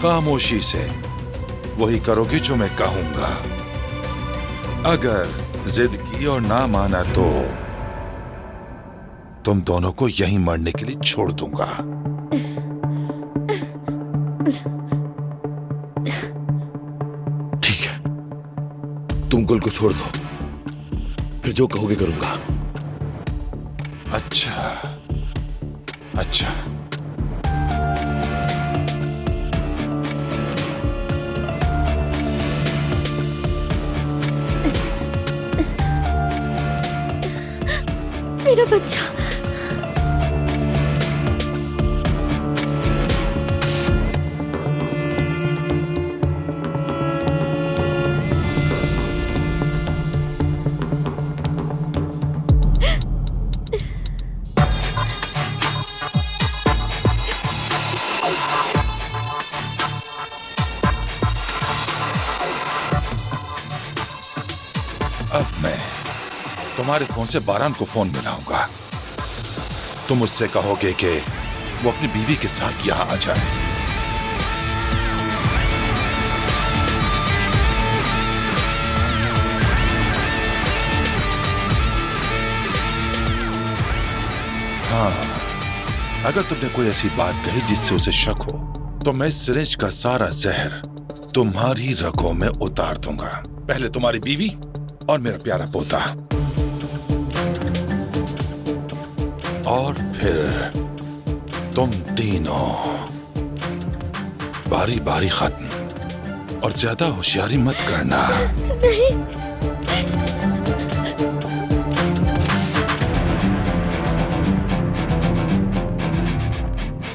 खामोशी से वही करोगे जो मैं कहूंगा। अगर जिद की और ना माना तो तुम दोनों को यहीं मरने के लिए छोड़ दूंगा। ठीक है, तुम गुल को छोड़ दो, फिर जो कहोगे करूंगा। अच्छा अच्छा। मेरा बच्चा। अब मैं तुम्हारे फोन से बारान को फोन मिलाऊंगा। तुम उससे कहोगे कि वो अपनी बीवी के साथ यहां आ जाए। हाँ, अगर तुमने कोई ऐसी बात कही जिससे उसे शक हो तो मैं इस सिरिंज का सारा जहर तुम्हारी रगों में उतार दूंगा। पहले तुम्हारी बीवी और मेरा प्यारा पोता, और फिर तुम तीनों। बारी बारी खत्म, और ज्यादा होशियारी मत करना। नहीं।